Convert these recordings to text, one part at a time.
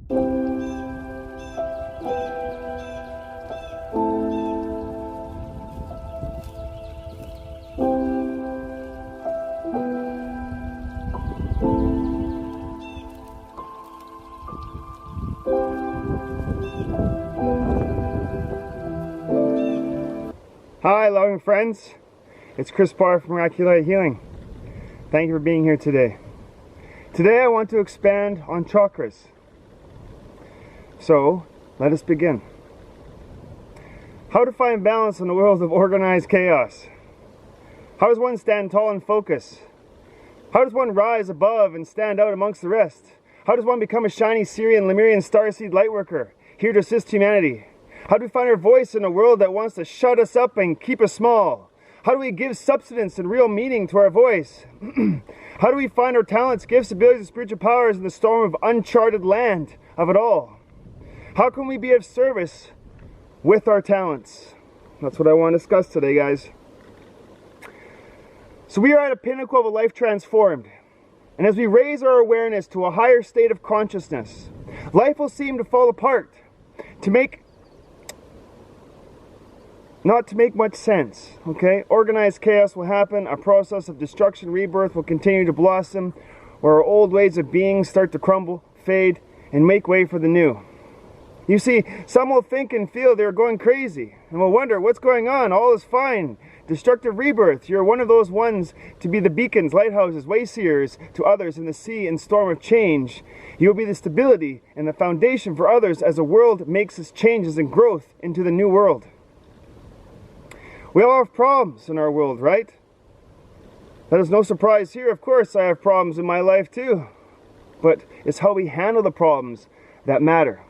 Hi, loving friends. It's Chris Barr from Miraculate Healing. Thank you for being here today. Today I want to expand on chakras. So, let us begin. How to find balance in the world of organized chaos? How does one stand tall and focus? How does one rise above and stand out amongst the rest? How does one become a shiny Syrian Lemurian starseed lightworker, here to assist humanity? How do we find our voice in a world that wants to shut us up and keep us small? How do we give substance and real meaning to our voice? How do we find our talents, gifts, abilities, and spiritual powers in the storm of uncharted land of it all? How can we be of service with our talents? That's what I want to discuss today, guys. So we are at a pinnacle of a life transformed. And as we raise our awareness to a higher state of consciousness, life will seem to fall apart, not to make much sense, okay? Organized chaos will happen, a process of destruction, rebirth will continue to blossom, where our old ways of being start to crumble, fade, and make way for the new. You see, some will think and feel they're going crazy, and will wonder, what's going on? All is fine. Destructive rebirth, you're one of those ones to be the beacons, lighthouses, wayseers to others in the sea and storm of change. You'll be the stability and the foundation for others as the world makes its changes and growth into the new world. We all have problems in our world, right? That is no surprise here. Of course, I have problems in my life too. But it's how we handle the problems that matter.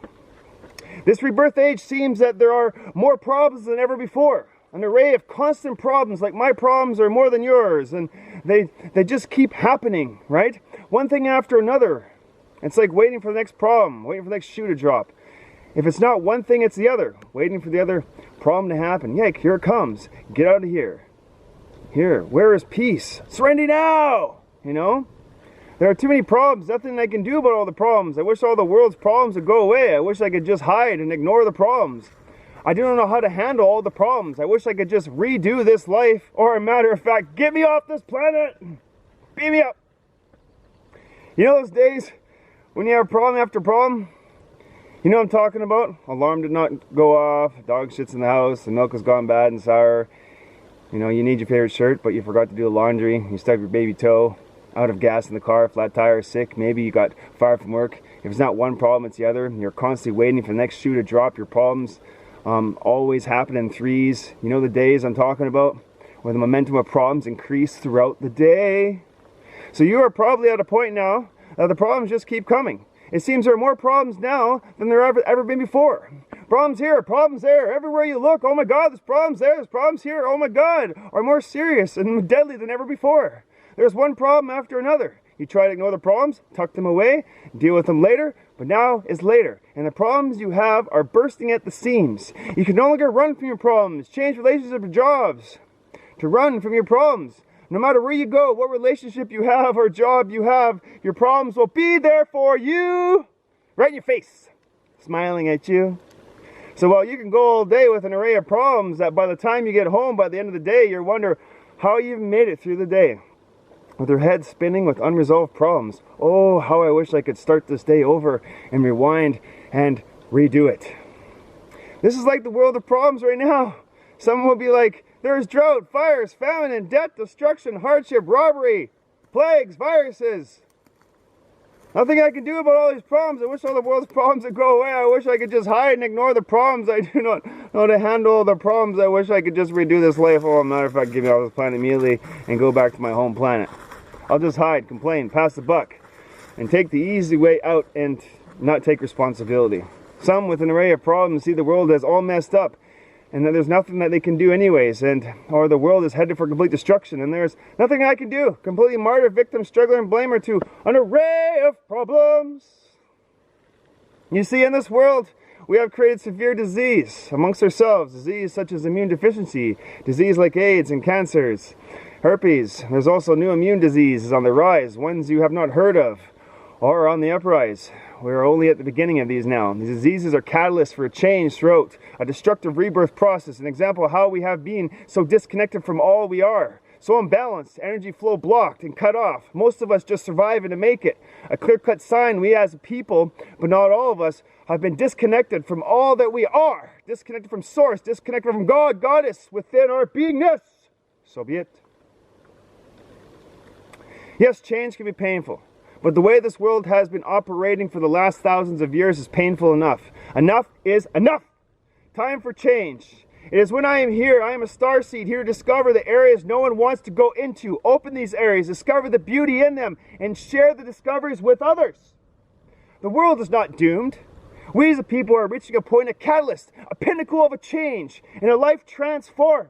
This rebirth age seems that there are more problems than ever before. An array of constant problems, like my problems are more than yours. And they just keep happening, right? One thing after another. It's like waiting for the next problem, waiting for the next shoe to drop. If it's not one thing, it's the other. Waiting for the other problem to happen. Yeah, here it comes. Get out of here. Here, where is peace? Serenity now! You know? There are too many problems. Nothing I can do about all the problems. I wish all the world's problems would go away. I wish I could just hide and ignore the problems. I don't know how to handle all the problems. I wish I could just redo this life. Or a matter of fact, get me off this planet! Beat me up! You know those days when you have problem after problem? You know what I'm talking about? Alarm did not go off, dog shit's in the house, the milk has gone bad and sour. You know, you need your favorite shirt, but you forgot to do the laundry. You stubbed your baby toe, out of gas in the car, flat tire, sick. Maybe you got fired from work. If it's not one problem, it's the other. You're constantly waiting for the next shoe to drop. Your problems always happen in threes. You know the days I'm talking about? Where the momentum of problems increase throughout the day. So you are probably at a point now that the problems just keep coming. It seems there are more problems now than there have ever been before. Problems here, problems there, everywhere you look, oh my God, there's problems there, there's problems here, oh my God, are more serious and deadly than ever before. There's one problem after another. You try to ignore the problems, tuck them away, deal with them later, but now is later. And the problems you have are bursting at the seams. You can no longer run from your problems, change relationships or jobs to run from your problems. No matter where you go, what relationship you have or job you have, your problems will be there for you, right in your face, smiling at you. So while you can go all day with an array of problems that by the time you get home, by the end of the day, you wonder how you made it through the day. With your head spinning with unresolved problems. Oh, how I wish I could start this day over and rewind and redo it. This is like the world of problems right now. Someone will be like, there's drought, fires, famine, and debt, destruction, hardship, robbery, plagues, viruses. Nothing I can do about all these problems. I wish all the world's problems would go away. I wish I could just hide and ignore the problems. I do not know how to handle the problems. I wish I could just redo this life. Oh, as a matter of fact, give me off this planet immediately and go back to my home planet. I'll just hide, complain, pass the buck, and take the easy way out and not take responsibility. Some with an array of problems see the world as all messed up and that there's nothing that they can do anyways, or the world is headed for complete destruction, and there's nothing I can do. Completely martyr, victim, struggler, and blamer to an array of problems. You see, in this world, we have created severe disease amongst ourselves. Disease such as immune deficiency, disease like AIDS and cancers, herpes. There's also new immune diseases on the rise, ones you have not heard of, or on the uprise. We're only at the beginning of these now. These diseases are catalysts for a change throughout a destructive rebirth process, an example of how we have been so disconnected from all we are. So imbalanced, energy flow blocked and cut off. Most of us just surviving to make it. A clear-cut sign we as a people, but not all of us, have been disconnected from all that we are. Disconnected from source, disconnected from God, goddess within our beingness. So be it. Yes, change can be painful. But the way this world has been operating for the last thousands of years is painful enough. Enough is enough. Time for change. It is when I am here, I am a starseed here to discover the areas no one wants to go into. Open these areas, discover the beauty in them, and share the discoveries with others. The world is not doomed. We as a people are reaching a point, a catalyst, a pinnacle of a change, and a life transformed.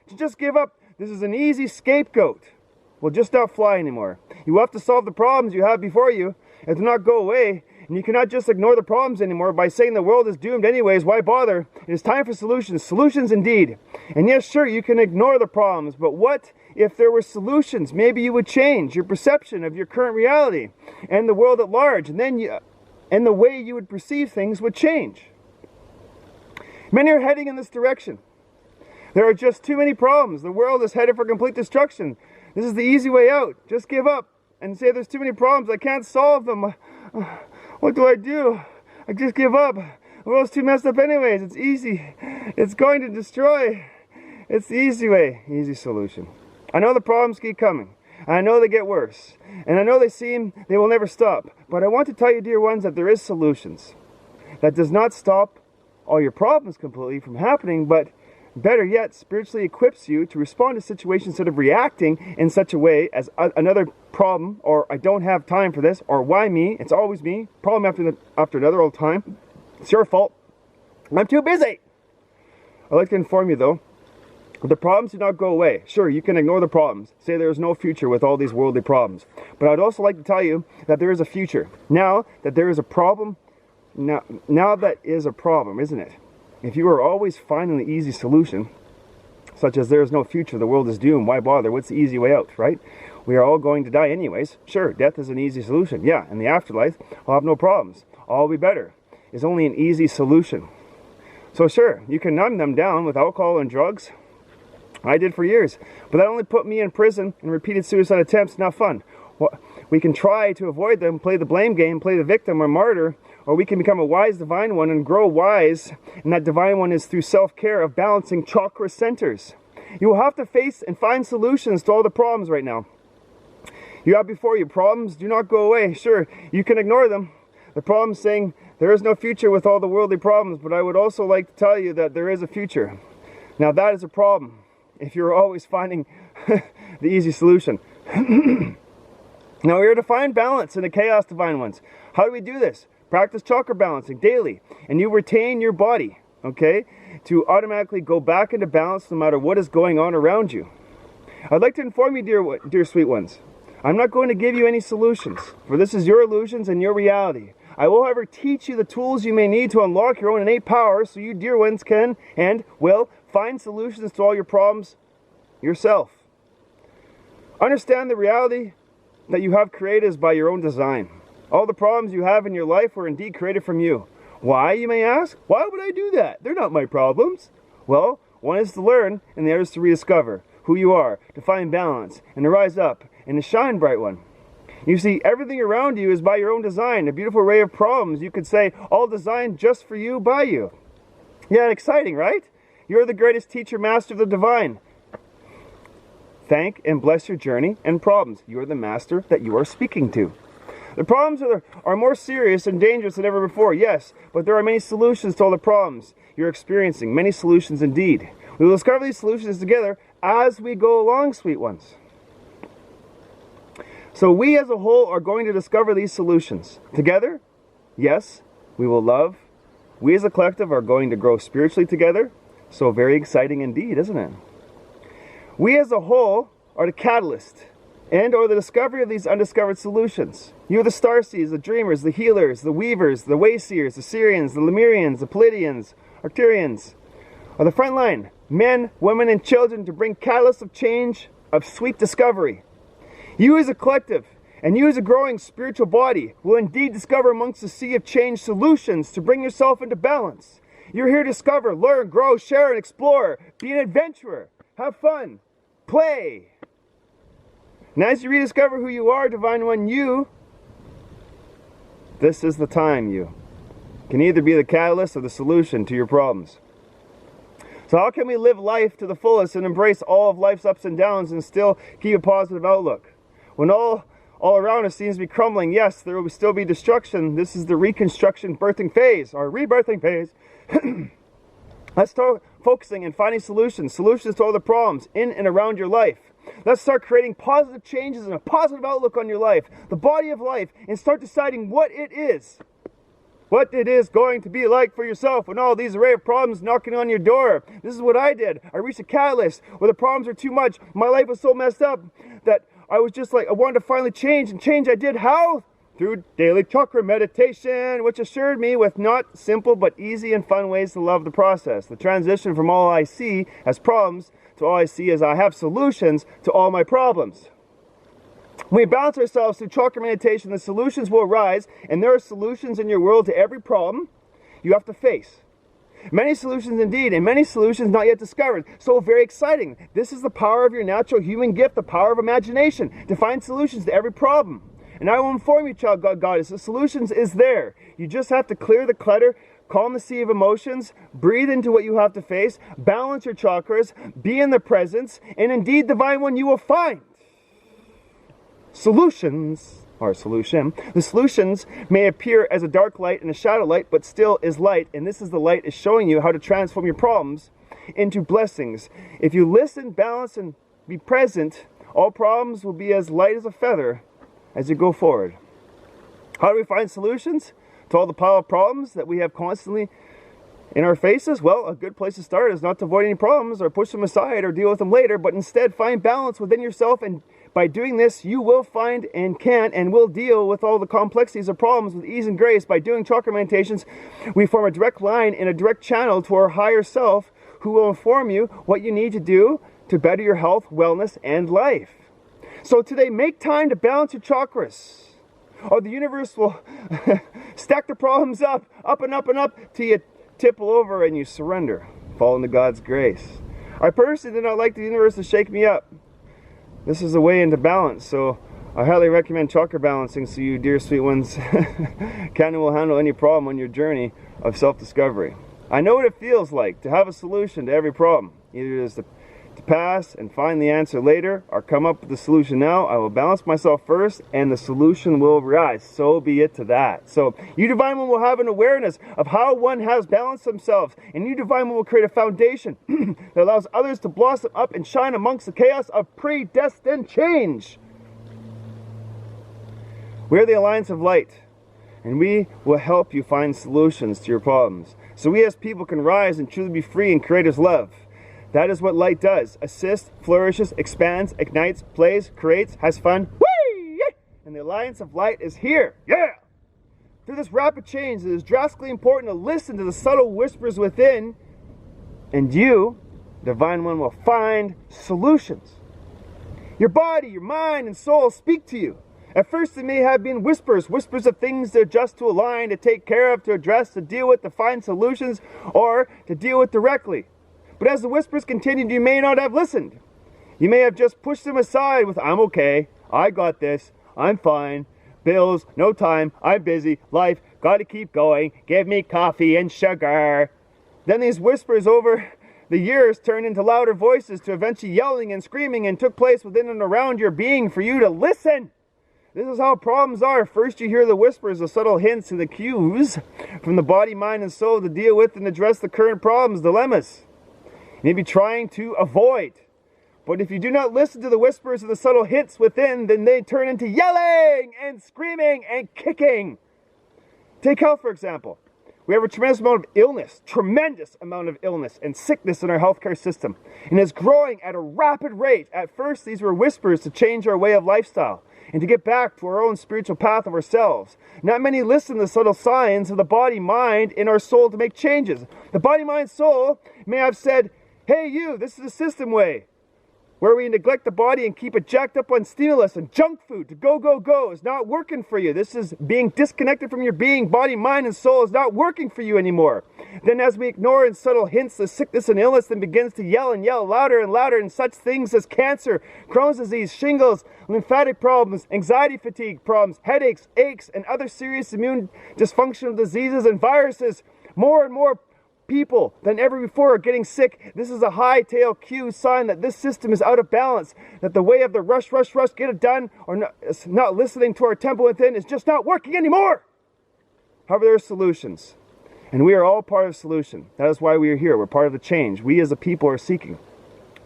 To just give up, this is an easy scapegoat. Will just not fly anymore. You will have to solve the problems you have before you. If they do not go away, and you cannot just ignore the problems anymore by saying the world is doomed anyways, why bother? It is time for solutions. Solutions indeed. And yes, sure, you can ignore the problems, but what if there were solutions? Maybe you would change your perception of your current reality and the world at large, and then the way you would perceive things would change. Many are heading in this direction. There are just too many problems. The world is headed for complete destruction. This is the easy way out. Just give up and say there's too many problems. I can't solve them. What do? I just give up. The world's too messed up anyways. It's easy. It's going to destroy. It's the easy way. Easy solution. I know the problems keep coming. I know they get worse. And I know they will never stop. But I want to tell you, dear ones, that there is solutions. That does not stop all your problems completely from happening, but better yet, spiritually equips you to respond to situations instead of reacting in such a way as another problem, or I don't have time for this, or why me? It's always me. Problem after another all the time. It's your fault. I'm too busy. I'd like to inform you though, the problems do not go away. Sure, you can ignore the problems. Say there is no future with all these worldly problems. But I'd also like to tell you that there is a future. Now that there is a problem, now that is a problem, isn't it? If you are always finding the easy solution, such as there is no future, the world is doomed, why bother? What's the easy way out, right? We are all going to die anyways. Sure, death is an easy solution. Yeah, in the afterlife, I'll have no problems. All will be better. It's only an easy solution. So sure, you can numb them down with alcohol and drugs. I did for years, but that only put me in prison and repeated suicide attempts. Not fun. We can try to avoid them, play the blame game, play the victim or martyr, or we can become a wise divine one and grow wise, and that divine one is through self-care of balancing chakra centers. You will have to face and find solutions to all the problems right now. You have before you problems, do not go away. Sure, you can ignore them. The problems saying there is no future with all the worldly problems, but I would also like to tell you that there is a future. Now that is a problem, if you're always finding the easy solution. Now we are to find balance in the chaos, divine ones. How do we do this? Practice chakra balancing daily, and you retain your body, okay, to automatically go back into balance no matter what is going on around you. I'd like to inform you, dear sweet ones, I'm not going to give you any solutions, for this is your illusions and your reality. I will, however, teach you the tools you may need to unlock your own innate power so you, dear ones, can and will find solutions to all your problems yourself. Understand the reality that you have created is by your own design. All the problems you have in your life were indeed created from you. Why, you may ask? Why would I do that? They're not my problems. Well, one is to learn and the other is to rediscover who you are, to find balance, and to rise up, and to shine, bright one. You see, everything around you is by your own design, a beautiful array of problems, you could say, all designed just for you, by you. Yeah, exciting, right? You're the greatest teacher, master of the divine. Thank and bless your journey and problems. You are the master that you are speaking to. The problems are more serious and dangerous than ever before, yes, but there are many solutions to all the problems you're experiencing, many solutions indeed. We will discover these solutions together as we go along, sweet ones. So we as a whole are going to discover these solutions. Together, yes, we will love. We as a collective are going to grow spiritually together. So very exciting indeed, isn't it? We as a whole are the catalyst and or the discovery of these undiscovered solutions. You are the starseeds, the dreamers, the healers, the weavers, the wayseers, the Syrians, the Lemurians, the Pleiadians, Arcturians, are the front line, men, women, and children to bring catalysts of change, of sweet discovery. You as a collective And you as a growing spiritual body will indeed discover amongst the sea of change solutions to bring yourself into balance. You're here to discover, learn, grow, share, and explore. Be an adventurer. Have fun. Play. And as you rediscover who you are, Divine One, this is the time you can either be the catalyst or the solution to your problems. So how can we live life to the fullest and embrace all of life's ups and downs and still keep a positive outlook? When all around us seems to be crumbling, yes, there will still be destruction. This is the reconstruction birthing phase, or rebirthing phase. Let's start focusing and finding solutions to all the problems in and around your life. Let's start creating positive changes and a positive outlook on your life, the body of life, and start deciding what it is going to be like for yourself when all these array of problems knocking on your door. This is what I did. I reached a catalyst where the problems were too much. My life was so messed up that I was just like, I wanted to finally change, and change I did. How? Through daily chakra meditation, which assured me with not simple but easy and fun ways to love the process. The transition from all I see as problems to all I see as I have solutions to all my problems. When we balance ourselves through chakra meditation, the solutions will arise, and there are solutions in your world to every problem you have to face. Many solutions indeed, and many solutions not yet discovered. So very exciting. This is the power of your natural human gift, the power of imagination, to find solutions to every problem. And I will inform you, child God, goddess, the solutions is there. You just have to clear the clutter, calm the sea of emotions, breathe into what you have to face, balance your chakras, be in the presence, and indeed, Divine One, you will find solutions, or solution. The solutions may appear as a dark light and a shadow light, but still is light, and this is the light is showing you how to transform your problems into blessings. If you listen, balance, and be present, all problems will be as light as a feather as you go forward. How do we find solutions to all the pile of problems that we have constantly in our faces? Well, a good place to start is not to avoid any problems or push them aside or deal with them later, but instead find balance within yourself, and by doing this, you will find and can and will deal with all the complexities of problems with ease and grace. By doing chakra meditations, we form a direct line and a direct channel to our higher self, who will inform you what you need to do to better your health, wellness, and life. So today, make time to balance your chakras, or the universe will stack the problems up and up and up, till you tipple over and you surrender, fall into God's grace. I personally did not like the universe to shake me up. This is a way into balance, so I highly recommend chakra balancing so you, dear sweet ones, can and will handle any problem on your journey of self-discovery. I know what it feels like to have a solution to every problem. Either it is to pass and find the answer later, or come up with the solution now. I will balance myself first, and the solution will rise. So be it to that. So you, Divine One, will have an awareness of how one has balanced themselves, and you, Divine One, will create a foundation that allows others to blossom up and shine amongst the chaos of predestined change. We are the Alliance of Light, and we will help you find solutions to your problems, so we as people can rise and truly be free in Creator's love. That is what light does. Assists, flourishes, expands, ignites, plays, creates, has fun. Whee! And the Alliance of Light is here. Yeah! Through this rapid change, it is drastically important to listen to the subtle whispers within, and you, Divine One, will find solutions. Your body, your mind, and soul speak to you. At first it may have been whispers of things to adjust, to align, to take care of, to address, to deal with, to find solutions, or to deal with directly. But as the whispers continued, you may not have listened. You may have just pushed them aside with, I'm okay, I got this, I'm fine, bills, no time, I'm busy, life, gotta keep going, give me coffee and sugar. Then these whispers over the years turned into louder voices, to eventually yelling and screaming, and took place within and around your being for you to listen. This is how problems are. First you hear the whispers, the subtle hints and the cues from the body, mind, and soul to deal with and address the current problems, dilemmas. You may be trying to avoid. But if you do not listen to the whispers and the subtle hints within, then they turn into yelling and screaming and kicking. Take health, for example. We have a tremendous amount of illness and sickness in our healthcare system, and it's growing at a rapid rate. At first, these were whispers to change our way of lifestyle and to get back to our own spiritual path of ourselves. Not many listen to the subtle signs of the body, mind, and our soul to make changes. The body, mind, soul may have said, hey you, this is the system way. where we neglect the body and keep it jacked up on stimulus and junk food to go, go, go is not working for you. This is being disconnected from your being, body, mind, and soul is not working for you anymore. Then as we ignore in subtle hints the sickness and illness then begins to yell and yell louder and louder in such things as cancer, Crohn's disease, shingles, lymphatic problems, anxiety fatigue problems, headaches, aches, and other serious immune dysfunctional diseases and viruses. More and more people than ever before are getting sick. This is a high tail cue sign that this system is out of balance, that the way of the rush, rush, rush, get it done, or not listening to our temple within is just not working anymore. However, there are solutions, and we are all part of the solution. That is why we are here. We're part of the change. We as a people are seeking.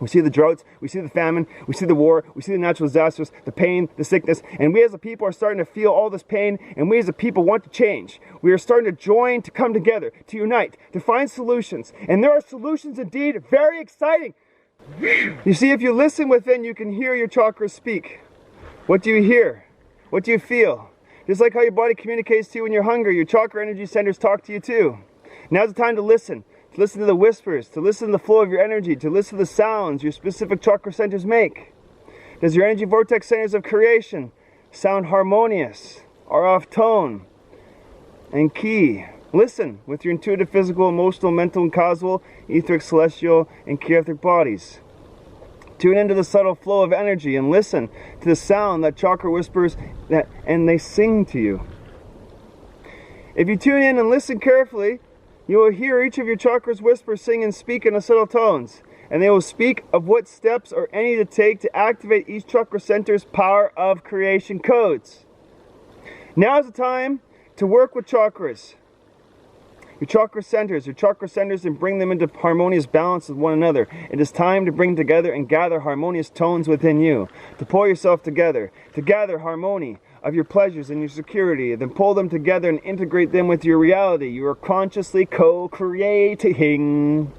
We see the droughts, we see the famine, we see the war, we see the natural disasters, the pain, the sickness, and we as a people are starting to feel all this pain, and we as a people want to change. We are starting to join, to come together, to unite, to find solutions. And there are solutions indeed, very exciting. You see, if you listen within, you can hear your chakras speak. What do you hear? What do you feel? Just like how your body communicates to you when you're hungry, your chakra energy centers talk to you too. Now's the time to listen to the whispers, to listen to the flow of your energy, to listen to the sounds your specific chakra centers make. Does your energy vortex centers of creation sound harmonious, or off tone and key? Listen with your intuitive, physical, emotional, mental, and causal, etheric, celestial, and chaotic bodies. Tune into the subtle flow of energy and listen to the sound that chakra whispers and they sing to you. If you tune in and listen carefully, you will hear each of your chakras whisper, sing, and speak in subtle tones. And they will speak of what steps are any to take to activate each chakra center's power of creation codes. Now is the time to work with chakras. Your chakra centers, and bring them into harmonious balance with one another. It is time to bring together and gather harmonious tones within you. To pull yourself together, to gather harmony of your pleasures and your security, then pull them together and integrate them with your reality. You are consciously co-creating.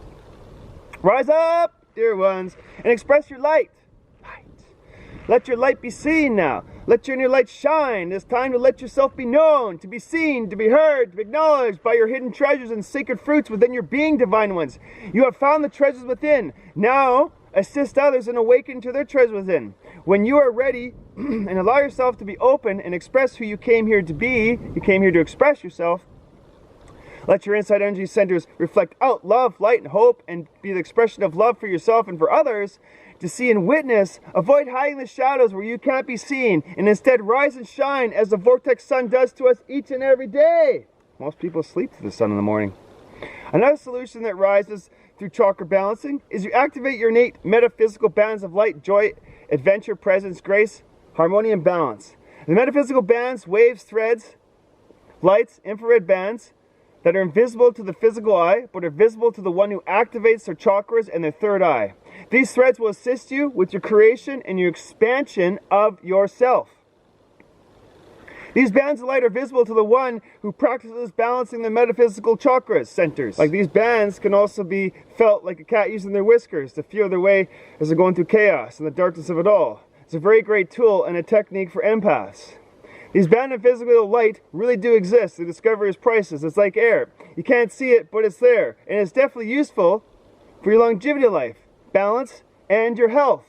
Rise up, dear ones, and express your light. Let your light be seen now. Let your inner light shine. It's time to let yourself be known, to be seen, to be heard, to be acknowledged by your hidden treasures and sacred fruits within your being, divine ones. You have found the treasures within. Now, assist others in awakening to their treasures within. When you are ready, and allow yourself to be open and express who you came here to be, you came here to express yourself, let your inside energy centers reflect out love, light, and hope, and be the expression of love for yourself and for others. To see and witness, avoid hiding the shadows where you can't be seen, and instead rise and shine as the vortex sun does to us each and every day. Most people sleep to the sun in the morning. Another solution that rises through chakra balancing is you activate your innate metaphysical bands of light, joy, adventure, presence, grace, harmony, and balance. The metaphysical bands, waves, threads, lights, infrared bands that are invisible to the physical eye, but are visible to the one who activates their chakras and their third eye. These threads will assist you with your creation and your expansion of yourself. These bands of light are visible to the one who practices balancing the metaphysical chakras centers. Like these bands can also be felt like a cat using their whiskers to feel their way as they're going through chaos and the darkness of it all. It's a very great tool and a technique for empaths. These bands of physical light really do exist. The discovery is priceless. It's like air. You can't see it, but it's there. And it's definitely useful for your longevity of life, balance, and your health.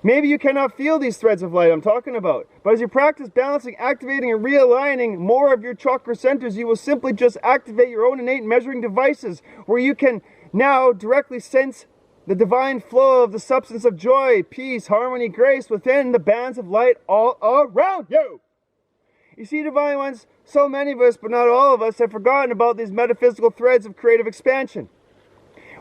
Maybe you cannot feel these threads of light I'm talking about, but as you practice balancing, activating, and realigning more of your chakra centers, you will simply just activate your own innate measuring devices, where you can now directly sense the divine flow of the substance of joy, peace, harmony, grace within the bands of light all around you. You see, divine ones, so many of us, but not all of us, have forgotten about these metaphysical threads of creative expansion.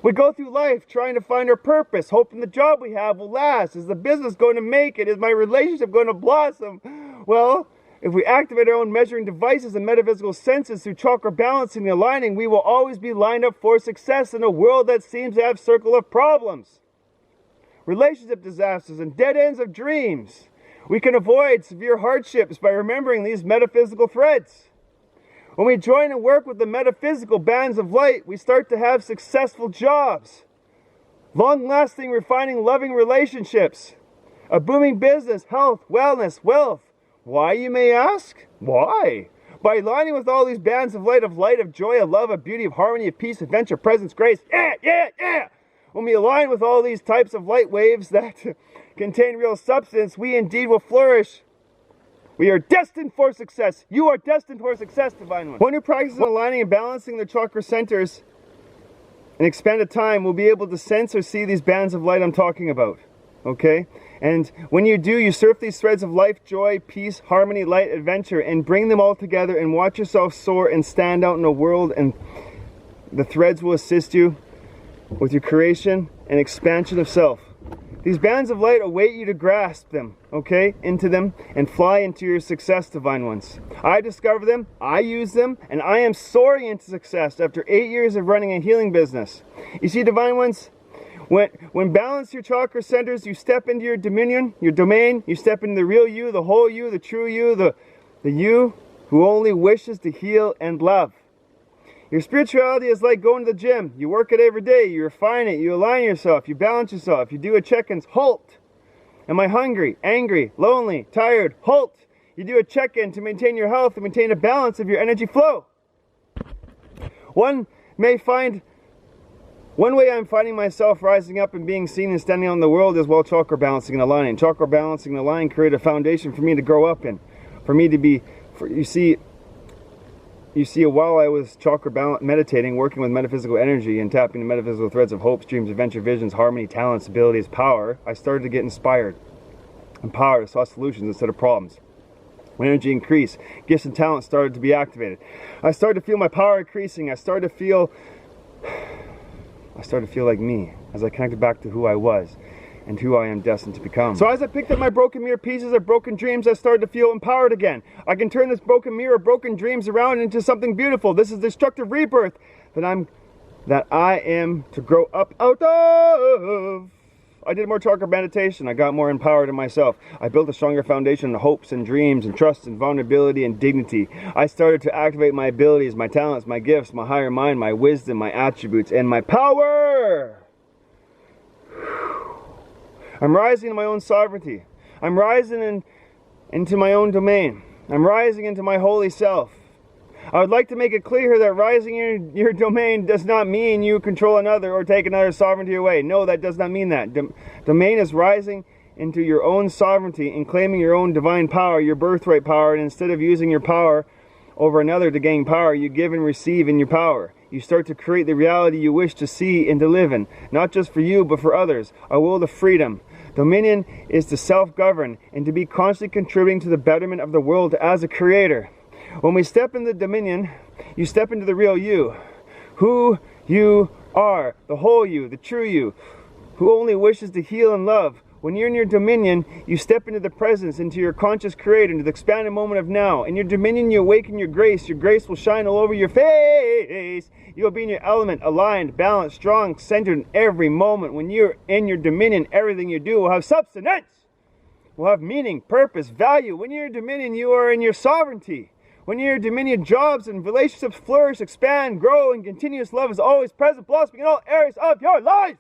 We go through life trying to find our purpose, hoping the job we have will last. Is the business going to make it? Is my relationship going to blossom? Well, if we activate our own measuring devices and metaphysical senses through chakra balancing and aligning, we will always be lined up for success in a world that seems to have a circle of problems, relationship disasters, and dead ends of dreams. We can avoid severe hardships by remembering these metaphysical threads. When we join and work with the metaphysical bands of light, we start to have successful jobs, long-lasting, refining, loving relationships, a booming business, health, wellness, wealth. Why, you may ask? Why? By aligning with all these bands of light, of joy, of love, of beauty, of harmony, of peace, adventure, presence, grace. Yeah! when we align with all these types of light waves that contain real substance, we indeed will flourish. We are destined for success. You are destined for success, Divine One. One who practices aligning and balancing the chakra centers in expanded time will be able to sense or see these bands of light I'm talking about. Okay? And when you do, you surf these threads of life, joy, peace, harmony, light, adventure, and bring them all together and watch yourself soar and stand out in the world, and the threads will assist you with your creation and expansion of self. These bands of light await you to grasp them, okay, into them, and fly into your success, Divine Ones. I discover them, I use them, and I am soaring into success after 8 years of running a healing business. You see, Divine Ones, when balance your chakra centers, you step into your dominion, your domain, you step into the real you, the whole you, the true you, the you who only wishes to heal and love. Your spirituality is like going to the gym. You work it every day, you refine it, you align yourself, you balance yourself, you do a check-in, halt. Am I hungry, angry, lonely, tired? Halt. You do a check-in to maintain your health and maintain a balance of your energy flow. One way I'm finding myself rising up and being seen and standing out in the world is while chakra balancing and aligning. Chakra balancing and aligning create a foundation for me to grow up in. For me to be, you see, while I was chakra meditating, working with metaphysical energy and tapping the metaphysical threads of hopes, dreams, adventure, visions, harmony, talents, abilities, power, I started to get inspired, empowered, I saw solutions instead of problems. When energy increased, gifts and talents started to be activated. I started to feel my power increasing. I started to feel like me as I connected back to who I was and who I am destined to become. So as I picked up my broken mirror pieces of broken dreams, I started to feel empowered again. I can turn this broken mirror, broken dreams around into something beautiful. This is destructive rebirth that I am to grow up out of. I did more chakra meditation. I got more empowered in myself. I built a stronger foundation of hopes and dreams and trust and vulnerability and dignity. I started to activate my abilities, my talents, my gifts, my higher mind, my wisdom, my attributes, and my power. I'm rising in my own sovereignty. I'm rising into my own domain. I'm rising into my holy self. I would like to make it clear that rising in your domain does not mean you control another or take another's sovereignty away. No, that does not mean that. Domain is rising into your own sovereignty and claiming your own divine power, your birthright power, and instead of using your power over another to gain power, you give and receive in your power. You start to create the reality you wish to see and to live in, not just for you, but for others. A world of freedom. Dominion is to self-govern and to be constantly contributing to the betterment of the world as a creator. When we step into dominion, you step into the real you, who you are, the whole you, the true you, who only wishes to heal and love. When you're in your dominion, you step into the presence, into your conscious creator, into the expanded moment of now. In your dominion, you awaken your grace. Your grace will shine all over your face. You will be in your element, aligned, balanced, strong, centered in every moment. When you're in your dominion, everything you do will have substance, will have meaning, purpose, value. When you're in dominion, you are in your sovereignty. When you're in dominion, jobs and relationships flourish, expand, grow, and continuous love is always present, blossoming in all areas of your life.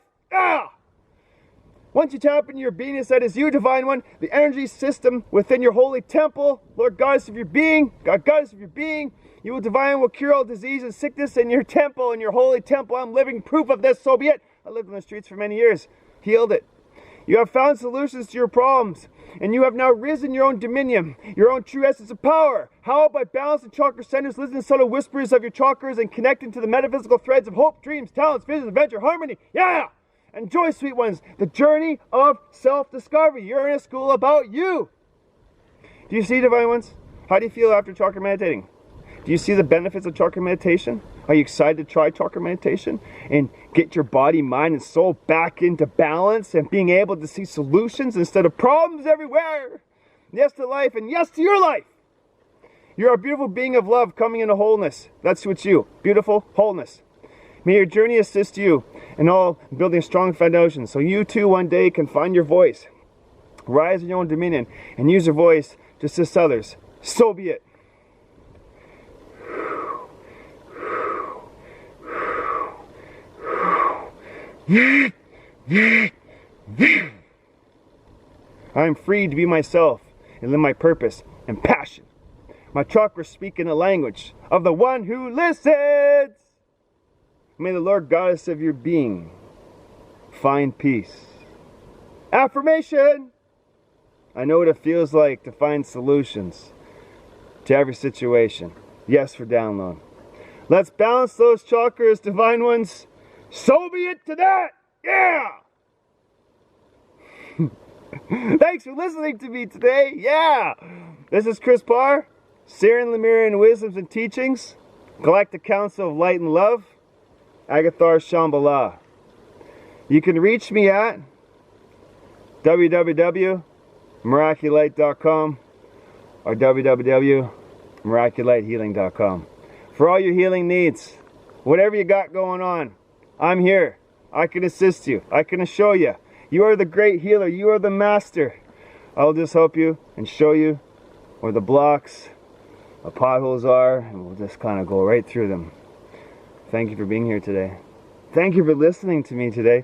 Once you tap into your beingness that is you, Divine One, the energy system within your holy temple, Lord Goddess of your being, God Goddess of your being, you will Divine will cure all disease and sickness in your temple, in your holy temple. I'm living proof of this, so be it. I lived on the streets for many years, healed it. You have found solutions to your problems, and you have now risen your own dominion, your own true essence of power. How? By balancing chakra centers, listening to subtle whispers of your chakras, and connecting to the metaphysical threads of hope, dreams, talents, visions, adventure, harmony. Yeah! Enjoy, sweet ones, the journey of self-discovery. You're in a school about you. Do you see, Divine Ones? How do you feel after chakra meditating? Do you see the benefits of chakra meditation? Are you excited to try chakra meditation and get your body, mind, and soul back into balance and being able to see solutions instead of problems everywhere? Yes to life and yes to your life. You're a beautiful being of love coming into wholeness. That's what's you. Beautiful wholeness. May your journey assist you in all building a strong foundation so you too one day can find your voice. Rise in your own dominion and use your voice to assist others. So be it. I am free to be myself and live my purpose and passion. My chakras speak in the language of the one who listens. May the Lord Goddess of your being find peace. Affirmation! I know what it feels like to find solutions to every situation. Yes for download. Let's balance those chakras, divine ones. So be it to that! Yeah! Thanks for listening to me today. Yeah! This is Chris Parr, Syrian Lemurian Wisdoms and Teachings, Galactic Council of Light and Love, Agathar Shambhala. You can reach me at www.miraculite.com or www.miraculitehealing.com. For all your healing needs, whatever you got going on, I'm here. I can assist you. I can show you. You are the great healer. You are the master. I'll just help you and show you where the blocks, the potholes are, and we'll just kind of go right through them. Thank you for being here today. Thank you for listening to me today.